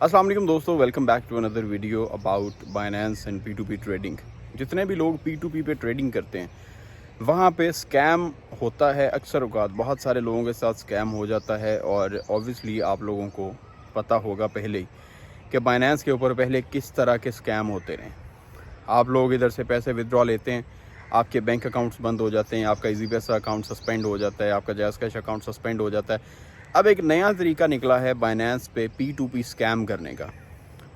अस्सलाम वालेकुम दोस्तों, welcome back to another video about Binance and P2P trading. जितने भी लोग P2P पे ट्रेडिंग करते हैं वहाँ पे स्कैम होता है। अक्सर औक़ात बहुत सारे लोगों के साथ स्कैम हो जाता है और ऑब्वियसली आप लोगों को पता होगा पहले ही कि बाइनेंस के ऊपर पहले किस तरह के स्कैम होते रहे। आप लोग इधर से पैसे विदड्रॉ लेते हैं, आपके बैंक अकाउंट्स बंद हो जाते हैं, आपका इजी पैसा अकाउंट सस्पेंड हो जाता है, आपका जैज़ कैश अकाउंट सस्पेंड हो जाता है। अब एक नया तरीका निकला है बाइनेंस पे P2P स्कैम करने का।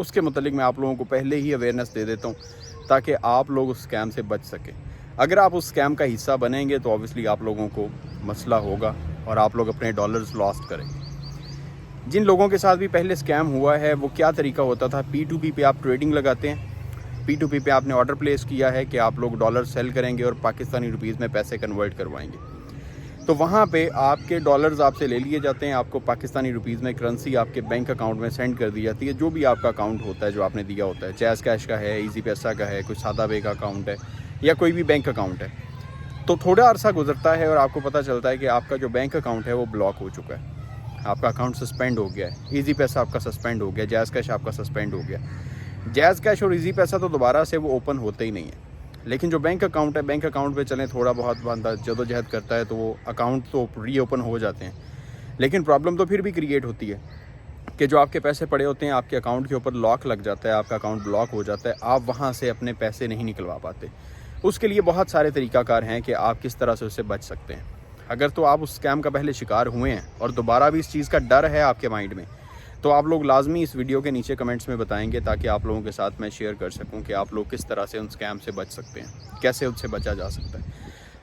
उसके मुतालिक मैं आप लोगों को पहले ही अवेयरनेस दे देता हूँ ताकि आप लोग उस स्कैम से बच सकें। अगर आप उस स्कैम का हिस्सा बनेंगे तो ऑब्वियसली आप लोगों को मसला होगा और आप लोग अपने डॉलर्स लॉस्ट करेंगे। जिन लोगों के साथ भी पहले स्कैम हुआ है वो क्या तरीका होता था, P2P पे आप ट्रेडिंग लगाते हैं, P2P पे आपने ऑर्डर प्लेस किया है कि आप लोग डॉलर सेल करेंगे और पाकिस्तानी रुपीज़ में पैसे कन्वर्ट करवाएंगे। तो वहाँ पे आपके डॉलर्स आपसे ले लिए जाते हैं, आपको पाकिस्तानी रुपीज़ में करेंसी आपके बैंक अकाउंट में सेंड कर दी जाती है। जो भी आपका अकाउंट होता है जो आपने दिया होता है, जैज़ कैश का है, इजी पैसा का है, कोई सादा पे का अकाउंट है या कोई भी बैंक अकाउंट है। तो थोड़ा अरसा गुजरता है और आपको पता चलता है कि आपका जो बैंक अकाउंट है वो ब्लॉक हो चुका है, आपका अकाउंट सस्पेंड हो गया है, इजी पैसा आपका सस्पेंड हो गया, जैज़ कैश आपका सस्पेंड हो गया। जैज़ कैश और इजी पैसा तो दोबारा से वो ओपन होते ही नहीं है, लेकिन जो बैंक अकाउंट है, बैंक अकाउंट पे चलें थोड़ा बहुत बंदा जदोजहद करता है तो वो अकाउंट तो रीओपन हो जाते हैं। लेकिन प्रॉब्लम तो फिर भी क्रिएट होती है कि जो आपके पैसे पड़े होते हैं आपके अकाउंट के ऊपर लॉक लग जाता है, आपका अकाउंट ब्लॉक हो जाता है, आप वहाँ से अपने पैसे नहीं निकलवा पाते। उसके लिए बहुत सारे तरीकाकार हैं कि आप किस तरह से उससे बच सकते हैं। अगर तो आप उस स्कैम का पहले शिकार हुए हैं और दोबारा भी इस चीज़ का डर है आपके माइंड में, तो आप लोग लाजमी इस वीडियो के नीचे कमेंट्स में बताएंगे ताकि आप लोगों के साथ मैं शेयर कर सकूं कि आप लोग किस तरह से उन स्कैम से बच सकते हैं, कैसे उससे बचा जा सकता है।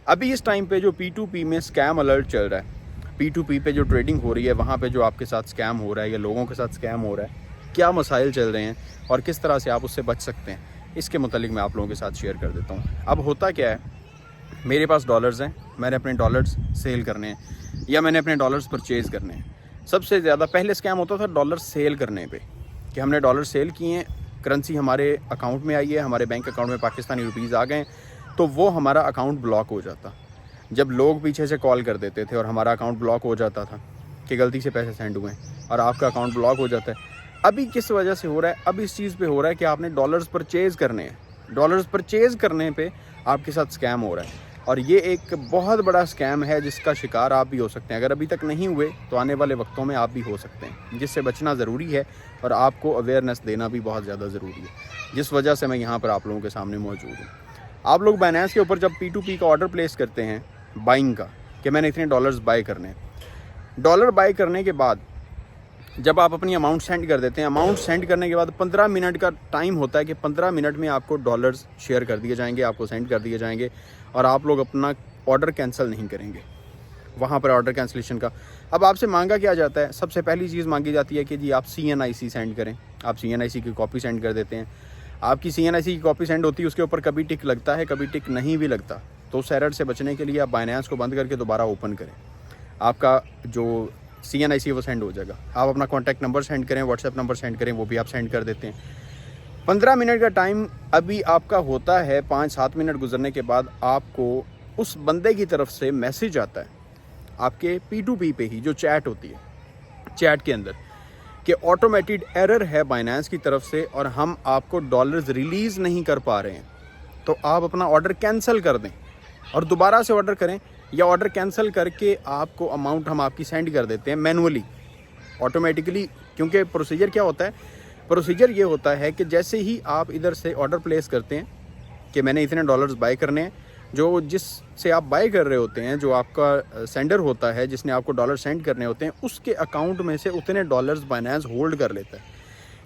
अभी इस टाइम पे जो P2P में स्कैम अलर्ट चल रहा है, P2P पे जो ट्रेडिंग हो रही है वहाँ पे जो आपके साथ स्कैम हो रहा है या लोगों के साथ स्कैम हो रहा है, क्या मसाइल चल रहे हैं और किस तरह से आप उससे बच सकते हैं, इसके मुतालिक मैं आप लोगों के साथ शेयर कर देता हूँ। अब होता क्या है, मेरे पास डॉलर्स हैं, मैंने अपने डॉलर्स सेल करने हैं या मैंने अपने डॉलर्स परचेज़ करने हैं। सबसे ज़्यादा पहले स्कैम होता था डॉलर सेल करने पे कि हमने डॉलर सेल किए हैं, करेंसी हमारे अकाउंट में आई है, हमारे बैंक अकाउंट में पाकिस्तानी रुपीज़ आ गए, तो वो हमारा अकाउंट ब्लॉक हो जाता। जब लोग पीछे से कॉल कर देते थे और हमारा अकाउंट ब्लॉक हो जाता था कि गलती से पैसे सेंड हुए और आपका अकाउंट ब्लॉक हो जाता है। अभी किस वजह से हो रहा है, अब इस चीज़ पे हो रहा है कि आपने डॉलर्स परचेज़ करने हैं, डॉलर्स परचेज़ करने पे आपके साथ स्कैम हो रहा है और ये एक बहुत बड़ा स्कैम है जिसका शिकार आप भी हो सकते हैं। अगर अभी तक नहीं हुए तो आने वाले वक्तों में आप भी हो सकते हैं, जिससे बचना ज़रूरी है और आपको अवेयरनेस देना भी बहुत ज़्यादा ज़रूरी है, जिस वजह से मैं यहाँ पर आप लोगों के सामने मौजूद हूँ। आप लोग बाइनेंस के ऊपर जब P2P का ऑर्डर प्लेस करते हैं बाइंग का कि मैंने इतने डॉलर्स बाय करने हैं, डॉलर बाय करने के बाद जब आप अपनी अमाउंट सेंड कर देते हैं, अमाउंट सेंड करने के बाद 15 मिनट का टाइम होता है कि 15 मिनट में आपको डॉलर्स शेयर कर दिए जाएंगे, आपको सेंड कर दिए जाएंगे और आप लोग अपना ऑर्डर कैंसिल नहीं करेंगे। वहाँ पर ऑर्डर कैंसिलेशन का अब आपसे मांगा क्या जाता है, सबसे पहली चीज़ मांगी जाती है कि जी आप CNIC सेंड करें। आप CNIC की कॉपी सेंड कर देते हैं, आपकी CNIC की कॉपी सेंड होती है, उसके ऊपर कभी टिक लगता है, कभी टिक नहीं भी लगता। तो उस एरर से बचने के लिए आप बाइनेंस को बंद करके दोबारा ओपन करें, आपका जो CNIC वो सेंड हो जाएगा। आप अपना कॉन्टैक्ट नंबर सेंड करें, व्हाट्सएप नंबर सेंड करें, वो भी आप सेंड कर देते हैं। 15 मिनट का टाइम अभी आपका होता है, 5-7 मिनट गुजरने के बाद आपको उस बंदे की तरफ से मैसेज आता है आपके P2P पे ही जो चैट होती है, चैट के अंदर कि ऑटोमेटेड एरर है बाइनेंस की तरफ से और हम आपको डॉलर्स रिलीज़ नहीं कर पा रहे हैं, तो आप अपना ऑर्डर कैंसिल कर दें और दोबारा से ऑर्डर करें, या ऑर्डर कैंसिल करके आपको अमाउंट हम आपकी सेंड कर देते हैं मैनुअली ऑटोमेटिकली। क्योंकि प्रोसीजर क्या होता है, प्रोसीजर ये होता है कि जैसे ही आप इधर से ऑर्डर प्लेस करते हैं कि मैंने इतने डॉलर्स बाय करने हैं, जो जिससे आप बाय कर रहे होते हैं, जो आपका सेंडर होता है जिसने आपको डॉलर सेंड करने होते हैं, उसके अकाउंट में से उतने डॉलर्स बाइनेंस होल्ड कर लेता है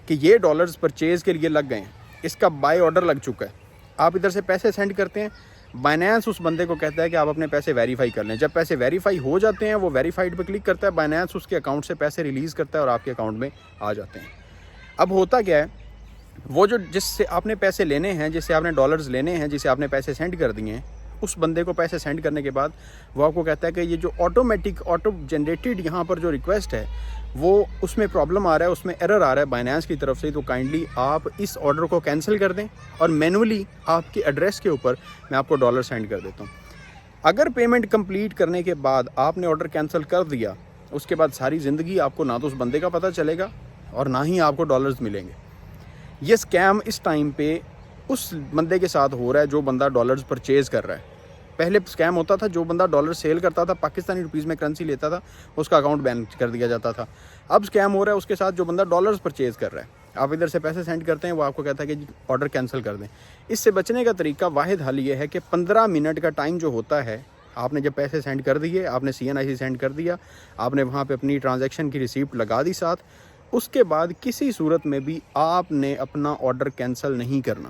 कि ये डॉलर्स परचेज़ के लिए लग गए हैं, इसका बाय ऑर्डर लग चुका है। आप इधर से पैसे सेंड करते हैं, बाइनेंस उस बंदे को कहता है कि आप अपने पैसे वेरीफाई कर लें। जब पैसे वेरीफाई हो जाते हैं, वो वेरीफाइड पे क्लिक करता है, बाइनेंस उसके अकाउंट से पैसे रिलीज़ करता है और आपके अकाउंट में आ जाते हैं। अब होता क्या है, वो जो जिससे आपने पैसे लेने हैं, जिससे आपने डॉलर्स लेने हैं, जिसे आपने पैसे सेंड कर दिए हैं, उस बंदे को पैसे सेंड करने के बाद वो आपको कहता है कि ये जो ऑटो जनरेटेड यहाँ पर जो रिक्वेस्ट है वो उसमें प्रॉब्लम आ रहा है, उसमें एरर आ रहा है बाइनेंस की तरफ से, तो काइंडली आप इस ऑर्डर को कैंसिल कर दें और मैनुअली आपके एड्रेस के ऊपर मैं आपको डॉलर सेंड कर देता हूँ। अगर पेमेंट कंप्लीट करने के बाद आपने ऑर्डर कैंसिल कर दिया, उसके बाद सारी ज़िंदगी आपको ना तो उस बंदे का पता चलेगा اور نہ ہی آپ کو ڈالرز ملیں گے. یہ اسکیم اس ٹائم پہ اس بندے کے ساتھ ہو رہا ہے جو بندہ ڈالرز پرچیز کر رہا ہے. پہلے اسکیم ہوتا تھا جو بندہ ڈالر سیل کرتا تھا, پاکستانی روپیز میں کرنسی لیتا تھا, اس کا اکاؤنٹ بین کر دیا جاتا تھا. اب اسکیم ہو رہا ہے اس کے ساتھ جو بندہ ڈالرز پرچیز کر رہا ہے. آپ ادھر سے پیسے سینڈ کرتے ہیں, وہ آپ کو کہتا ہے کہ آرڈر کینسل کر دیں. اس سے بچنے کا طریقہ واحد حل یہ ہے کہ 15 منٹ کا ٹائم جو ہوتا ہے, آپ نے جب پیسے سینڈ کر دیے, آپ نے CNIC سینڈ کر دیا, آپ نے وہاں پہ اپنی ٹرانزیکشن کی ریسیپٹ لگا دی ساتھ, اس کے بعد کسی صورت میں بھی آپ نے اپنا آرڈر کینسل نہیں کرنا.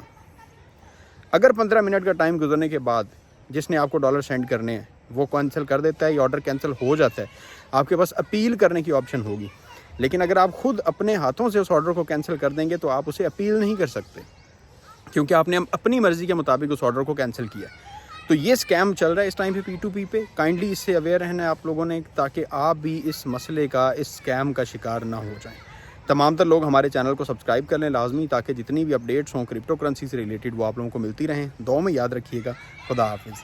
اگر 15 منٹ کا ٹائم گزرنے کے بعد جس نے آپ کو ڈالر سینڈ کرنے ہیں وہ کینسل کر دیتا ہے یا آرڈر کینسل ہو جاتا ہے, آپ کے پاس اپیل کرنے کی آپشن ہوگی. لیکن اگر آپ خود اپنے ہاتھوں سے اس آرڈر کو کینسل کر دیں گے تو آپ اسے اپیل نہیں کر سکتے, کیونکہ آپ نے اپنی مرضی کے مطابق اس آرڈر کو کینسل کیا. تو یہ اسکیم چل رہا ہے اس ٹائم پہ P2P پہ. کائنڈلی اس سے اویئر رہنا ہے آپ لوگوں نے, تاکہ آپ بھی اس مسئلے کا, اس اسکیم کا شکار نہ ہو جائیں. تمام تر لوگ ہمارے چینل کو سبسکرائب کر لیں لازمی, تاکہ جتنی بھی اپڈیٹس ہوں کرپٹو کرنسی سے ریلیٹڈ وہ آپ لوگوں کو ملتی رہیں. دعاؤں میں یاد رکھیے گا. خدا حافظ.